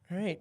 All right.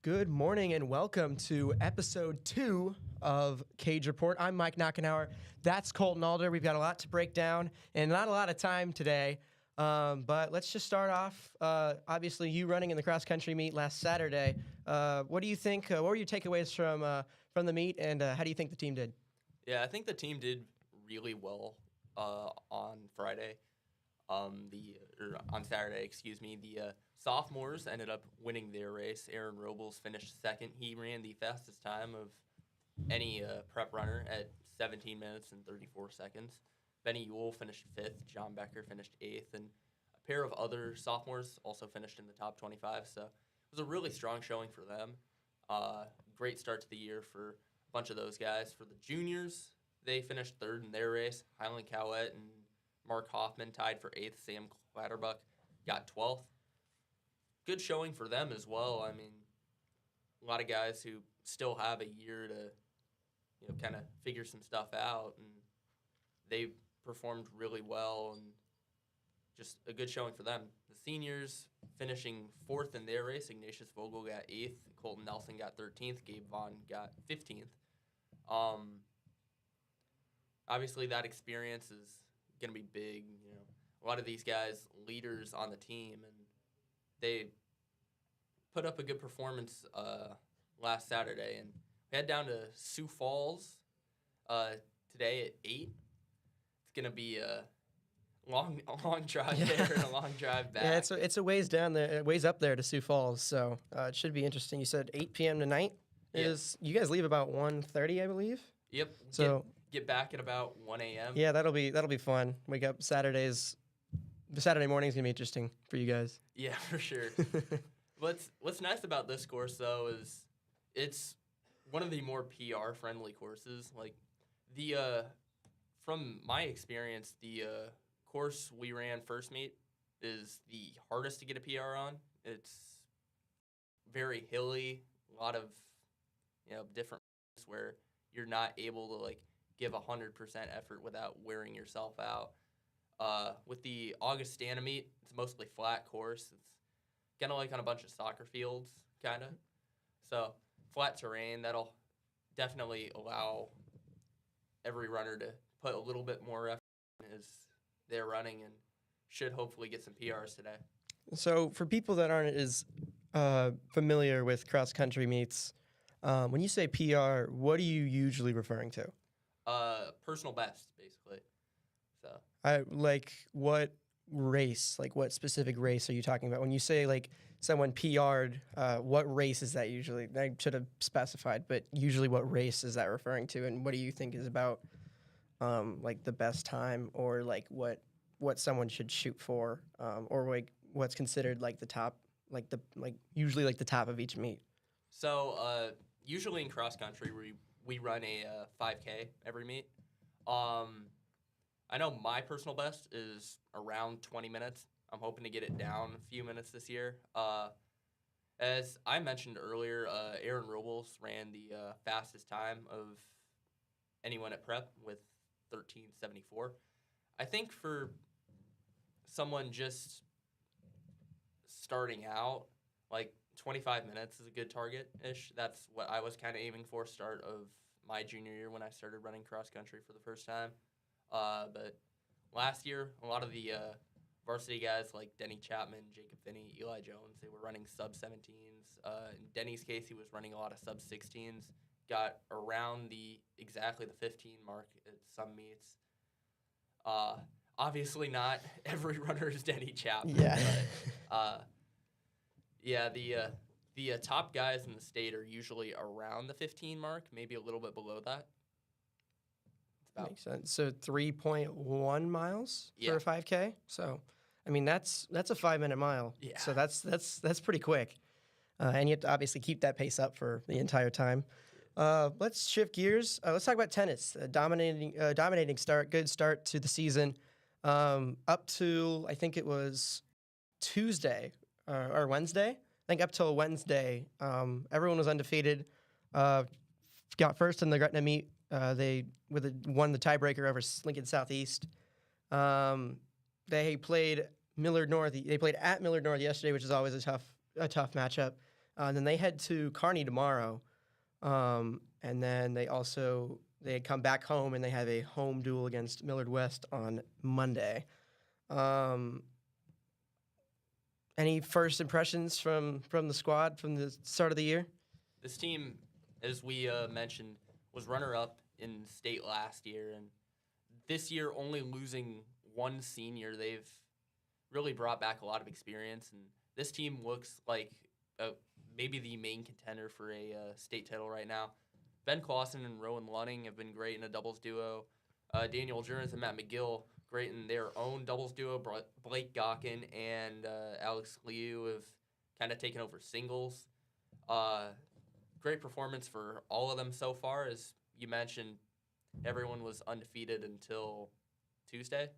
Good morning and welcome to episode 2 of Cage Report. I'm Mike Knockenauer. That's Colton Alder. We've got a lot to break down and not a lot of time today. But let's just start off. Obviously, you running in the cross country meet last Saturday. What do you think? What were your takeaways from the meet, and how do you think the team did? Yeah, I think the team did really well on Friday. On Saturday, excuse me. The sophomores ended up winning their race. Aaron Robles finished second. He ran the fastest time of any prep runner at 17 minutes and 34 seconds. Benny Ewell finished fifth. John Becker finished eighth, and a pair of other sophomores also finished in the top 25. So it was a really strong showing for them. Great start to the year for a bunch of those guys. For the juniors, they finished third in their race. Highland Cowett and Mark Hoffman tied for eighth. Sam Clatterbuck got 12th. Good showing for them as well. I mean, a lot of guys who still have a year to, kind of figure some stuff out, and they performed really well, and just a good showing for them. The seniors finishing fourth in their race. Ignatius Vogel got 8th. Colton Nelson got 13th. Gabe Vaughn got 15th. Obviously, that experience is going to be big. A lot of these guys, leaders on the team, and they put up a good performance last Saturday. And we head down to Sioux Falls today at 8. It's going to be a long drive there and a long drive back. Yeah, it's a ways down there, ways up there to Sioux Falls, so it should be interesting. You said 8 p.m. tonight. You guys leave about 1:30, I believe. Yep. So get back at about 1 a.m. Yeah, that'll be fun. Wake up Saturday morning's gonna be interesting for you guys. Yeah, for sure. What's nice about this course though is it's one of the more PR friendly courses. Like from my experience, the course we ran first meet is the hardest to get a PR on. It's very hilly, a lot of different where you're not able to give 100% effort without wearing yourself out. With the Augustana meet, it's mostly flat course. It's kind of like on a bunch of soccer fields, kind of. So flat terrain, that'll definitely allow every runner to put a little bit more effort as they're running, and should hopefully get some PRs today. So for people that aren't as familiar with cross-country meets, when you say PR, what are you usually referring to? Personal best, basically. So What race? What specific race are you talking about? When you say someone PR'd, what race is that usually? I should have specified, but usually what race is that referring to, and what do you think is about the best time, or what someone should shoot for, or what's considered the top, usually the top of each meet? So usually in cross country we run a 5K every meet. I know my personal best is around 20 minutes. I'm hoping to get it down a few minutes this year. As I mentioned earlier, Aaron Robles ran the fastest time of anyone at prep with 13:74. I think for someone just starting out, 25 minutes is a good target-ish. That's what I was kind of aiming for start of my junior year when I started running cross-country for the first time. But last year, a lot of the varsity guys like Denny Chapman, Jacob Finney, Eli Jones, they were running sub-17s. In Denny's case, he was running a lot of sub-16s. Got around exactly the 15 mark at some meets. Obviously not every runner is Denny Chapman. Yeah. But, the top guys in the state are usually around the 15 mark, maybe a little bit below that. Makes sense. So 3.1 miles Yeah. for a 5K. So, I mean, that's a 5-minute mile. Yeah. So that's pretty quick. And you have to obviously keep that pace up for the entire time. Let's shift gears. Let's talk about tennis. Dominating start. Good start to the season. Up to, I think it was Tuesday or Wednesday. I think up till Wednesday, everyone was undefeated. Got first in the Gretna meet. They won the tiebreaker over Lincoln Southeast. They played Millard North. They played at Millard North yesterday, which is always a tough matchup. then they head to Kearney tomorrow, and then they come back home and they have a home duel against Millard West on Monday. Any first impressions from the squad from the start of the year? This team, as we mentioned, was runner-up in state last year, and this year only losing one senior, they've really brought back a lot of experience, and this team looks like maybe the main contender for a state title right now. Ben Clausen and Rowan Lunning have been great in a doubles duo. Daniel Jurens and Matt McGill, great in their own doubles duo. Blake Gawkin and Alex Liu have kind of taken over singles. Great performance for all of them so far. As you mentioned, everyone was undefeated until Tuesday.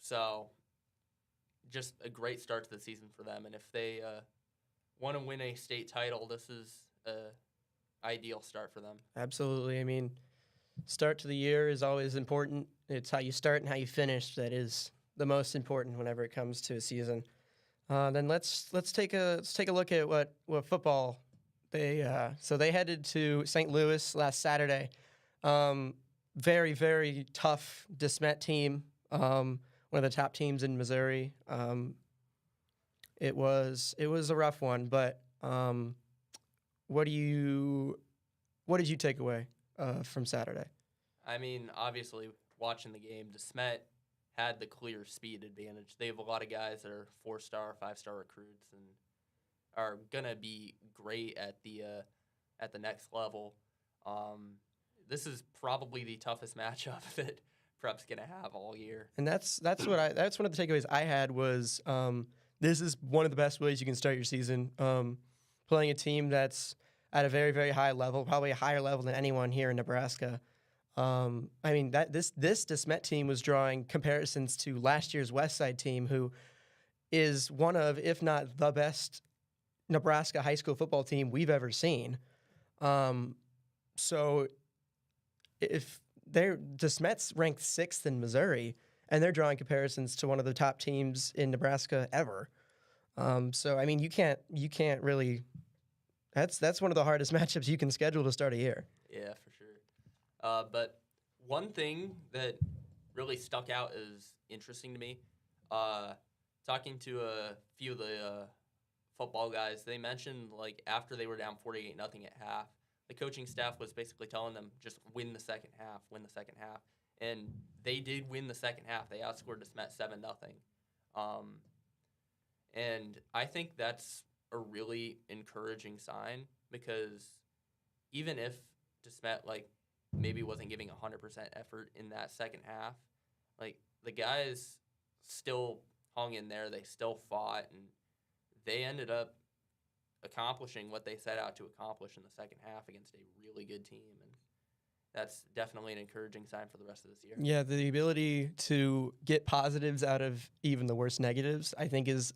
So just a great start to the season for them. And if they want to win a state title, this is an ideal start for them. Absolutely. I mean, start to the year is always important. It's how you start and how you finish that is the most important whenever it comes to a season. Then let's take a look at what football they headed to St. Louis last Saturday. Very, very tough DeSmet team. One of the top teams in Missouri. It was a rough one, but what did you take away from Saturday? I mean, obviously, watching the game, DeSmet had the clear speed advantage. They have a lot of guys that are 4-star, 5-star recruits and are gonna be great at the next level. This is probably the toughest matchup that Prep's gonna have all year. And that's one of the takeaways I had was this is one of the best ways you can start your season. Playing a team that's at a very, very high level, probably a higher level than anyone here in Nebraska. I mean, this DeSmet team was drawing comparisons to last year's Westside team, who is one of, if not the best Nebraska high school football team we've ever seen. So if DeSmet's ranked 6th in Missouri, and they're drawing comparisons to one of the top teams in Nebraska ever. So I mean, you can't really. That's one of the hardest matchups you can schedule to start a year. Yeah, for sure. But one thing that really stuck out as interesting to me, talking to a few of the football guys, they mentioned like after they were down 48-0 at half, the coaching staff was basically telling them just win the second half, and they did win the second half. They outscored DeSmet 7-0, and I think that's a really encouraging sign because even if DeSmet like maybe wasn't giving 100% effort in that second half, like the guys still hung in there. They still fought, and they ended up accomplishing what they set out to accomplish in the second half against a really good team, and that's definitely an encouraging sign for the rest of this year. Yeah, the ability to get positives out of even the worst negatives, I think, is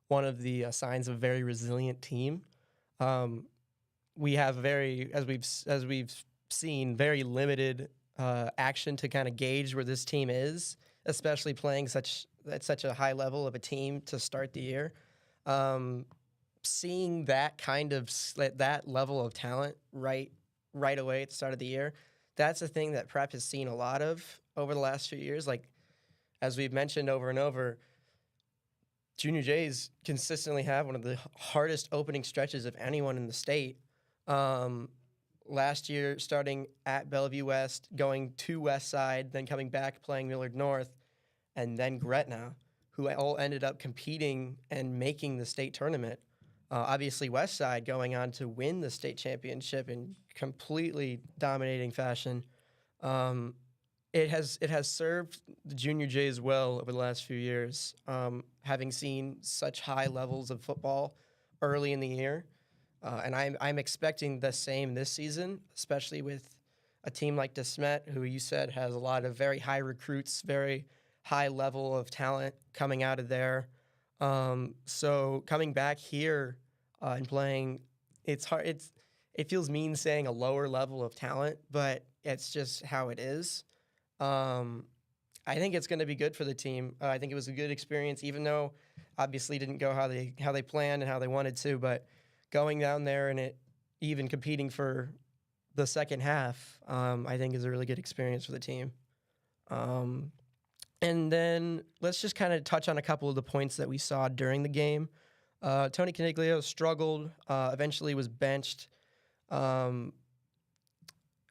one of the signs of a very resilient team. We have as we've seen, very limited action to kind of gauge where this team is, especially playing at such a high level of a team to start the year. Seeing that kind of that level of talent right away at the start of the year, that's a thing that Prep has seen a lot of over the last few years. Like, as we've mentioned over and over, Junior Jays consistently have one of the hardest opening stretches of anyone in the state. Last year, starting at Bellevue West, going to West Side, then coming back playing Millard North, and then Gretna, who all ended up competing and making the state tournament. Obviously, West Side going on to win the state championship in completely dominating fashion. It has served the Junior Jays well over the last few years, having seen such high levels of football early in the year. And I'm expecting the same this season, especially with a team like DeSmet, who you said has a lot of very high recruits, very high level of talent coming out of there. So coming back here and playing, it's hard. It feels mean saying a lower level of talent, but it's just how it is. I think it's going to be good for the team. I think it was a good experience, even though obviously didn't go how they planned and how they wanted to, but going down there and it even competing for the second half, I think is a really good experience for the team. And then let's just kind of touch on a couple of the points that we saw during the game. Tony Caniglio struggled, eventually was benched.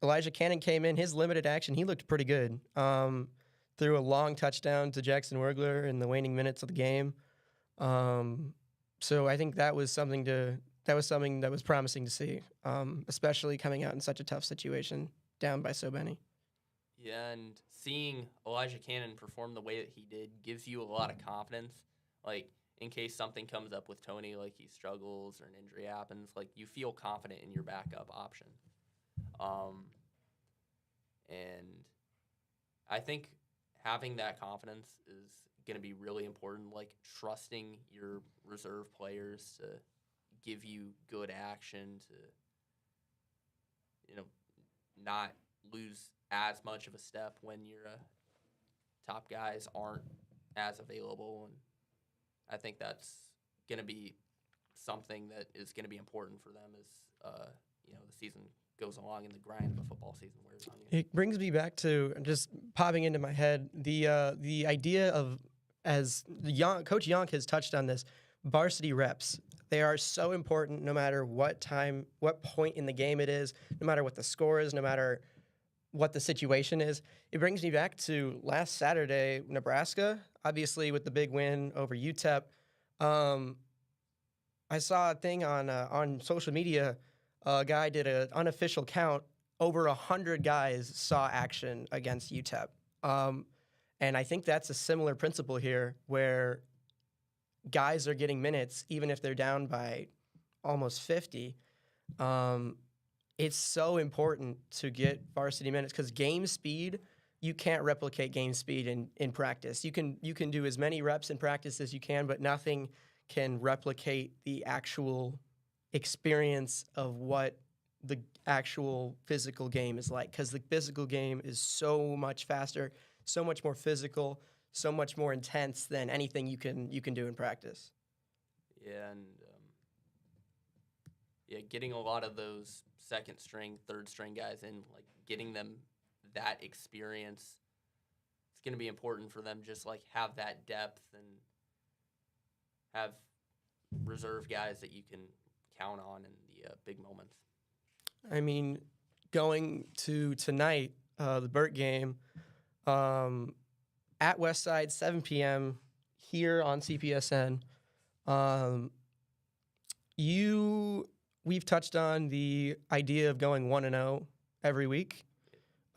Elijah Cannon came in, his limited action, he looked pretty good. Threw a long touchdown to Jackson Wurgler in the waning minutes of the game. So I think that was something that was promising to see, especially coming out in such a tough situation down by so many. Yeah, and seeing Elijah Cannon perform the way that he did gives you a lot of confidence. Like, in case something comes up with Tony, like he struggles or an injury happens, like you feel confident in your backup option. And I think having that confidence is going to be really important, like trusting your reserve players to give you good action, to, not lose as much of a step when your top guys aren't as available. And I think that's going to be something that is going to be important for them as the season goes along and the grind of a football season wears on you. It brings me back to just popping into my head the idea of, as Coach Yonk has touched on this, varsity reps. They are so important no matter what point in the game it is, no matter what the score is, no matter what the situation is. It brings me back to last Saturday, Nebraska, obviously with the big win over UTEP. I saw a thing on social media. A guy did an unofficial count. Over 100 guys saw action against UTEP. And I think that's a similar principle here where guys are getting minutes even if they're down by almost 50. It's so important to get varsity minutes because game speed, you can't replicate game speed in practice. You can do as many reps in practice as you can, but nothing can replicate the actual experience of what the actual physical game is like, because the physical game is so much faster, so much more physical, so much more intense than anything you can do in practice. Yeah, and getting a lot of those second string, third string guys in, like getting them that experience, it's going to be important for them. Just like have that depth and have reserve guys that you can count on in the big moments. I mean, going to tonight, the Burt game, at Westside, 7 p.m. here on CPSN. We've touched on the idea of going 1-0 every week.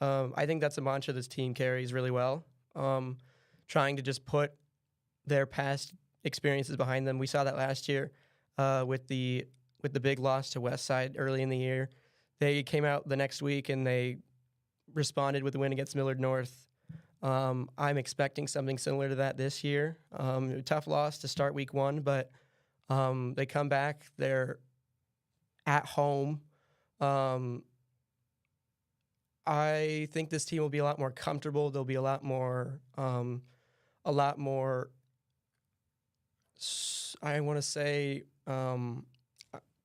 I think that's a mantra this team carries really well. Trying to just put their past experiences behind them. We saw that last year with the big loss to Westside early in the year. They came out the next week and they responded with a win against Millard North. I'm expecting something similar to that this year. Tough loss to start week one, but they come back. They're at home. I think this team will be a lot more comfortable. They'll be a lot more. I want to say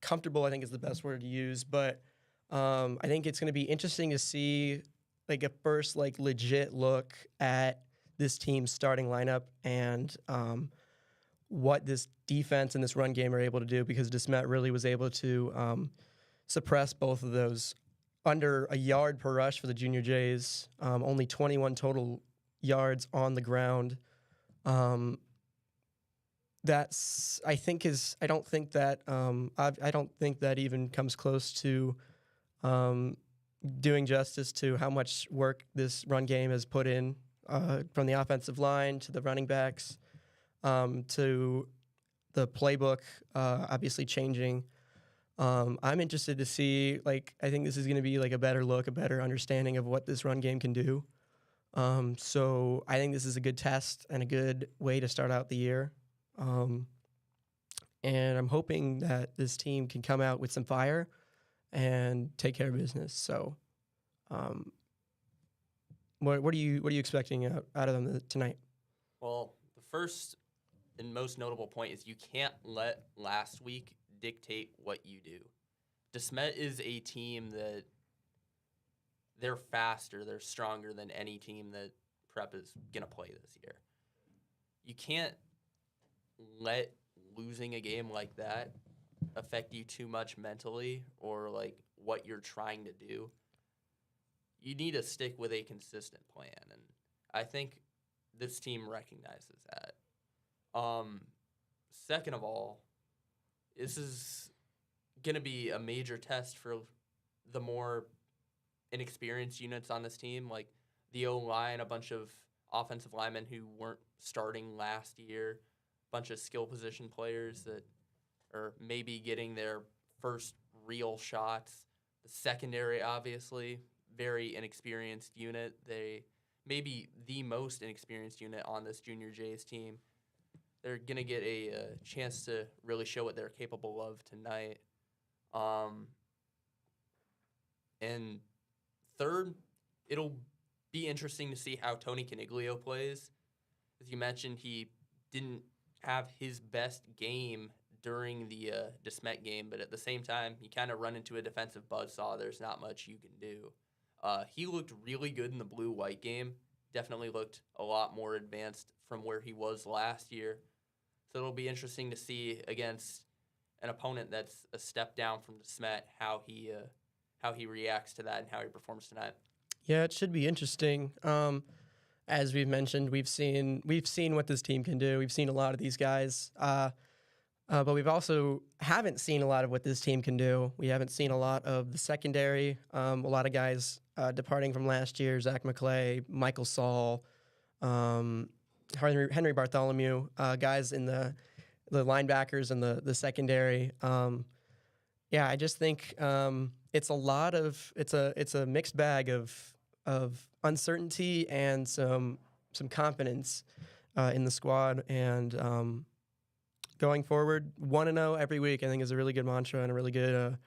comfortable, I think is the best word to use, but I think it's going to be interesting to see like a first like legit look at this team's starting lineup and what this defense and this run game are able to do, because DeSmet really was able to suppress both of those. Under a yard per rush for the Junior Jays, only 21 total yards on the ground. I don't think that even comes close to doing justice to how much work this run game has put in, from the offensive line to the running backs, to the playbook, obviously changing. I'm interested to see, I think this is going to be like a better look, a better understanding of what this run game can do. So I think this is a good test and a good way to start out the year. And I'm hoping that this team can come out with some fire and take care of business. So, what are you expecting out of them tonight? Well, the first and most notable point is you can't let last week dictate what you do. DeSmet is a team that they're faster, they're stronger than any team that Prep is going to play this year. You can't let losing a game like that affect you too much mentally or like what you're trying to do. You need to stick with a consistent plan, and I think this team recognizes that. Second of all, this is going to be a major test for the more inexperienced units on this team, like the O-line, a bunch of offensive linemen who weren't starting last year, a bunch of skill position players that are maybe getting their first real shots. The secondary, obviously, very inexperienced unit. They may be the most inexperienced unit on this Junior Jays team. They're going to get a chance to really show what they're capable of tonight. And third, it'll be interesting to see how Tony Caniglio plays. As you mentioned, he didn't have his best game during the DeSmet game, but at the same time, you kind of run into a defensive buzzsaw. There's not much you can do. He looked really good in the blue-white game. Definitely looked a lot more advanced from where he was last year. So it'll be interesting to see against an opponent that's a step down from DeSmet how he reacts to that and how he performs tonight. Yeah, it should be interesting. As we've mentioned, we've seen what this team can do. We've seen a lot of these guys, but we've also haven't seen a lot of what this team can do. We haven't seen a lot of the secondary. A lot of guys departing from last year: Zach McClay, Michael Saul, Henry Bartholomew, guys in the linebackers and the secondary. Yeah, I just think it's a mixed bag of uncertainty and some confidence in the squad. And going forward, 1-0 every week, I think, is a really good mantra and a really good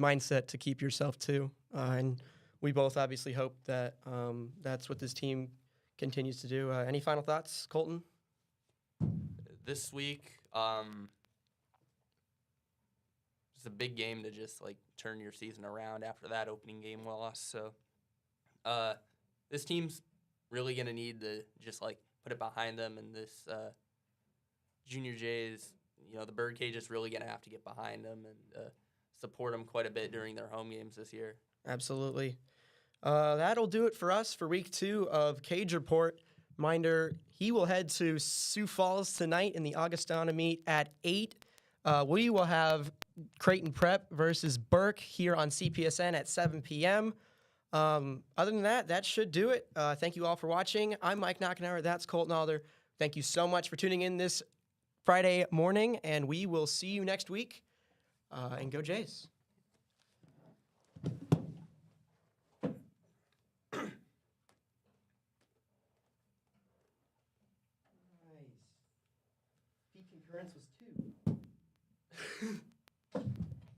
mindset to keep yourself to. And we both obviously hope that that's what this team continues to do. Any final thoughts, Colton? This week, it's a big game to just like turn your season around after that opening game loss. So this team's really gonna need to just like put it behind them, and this Junior Jays, the Birdcage is really gonna have to get behind them and support them quite a bit during their home games this year. Absolutely. That'll do it for us for week 2 of Cage Report. Reminder, he will head to Sioux Falls tonight in the Augustana meet at 8. We will have Creighton Prep versus Burke here on CPSN at 7 p.m. Other than that, that should do it. Thank you all for watching. I'm Mike Knockenauer. That's Colton Alder. Thank you so much for tuning in this Friday morning, and we will see you next week. And go Jays. Nice. Peak concurrence was 2.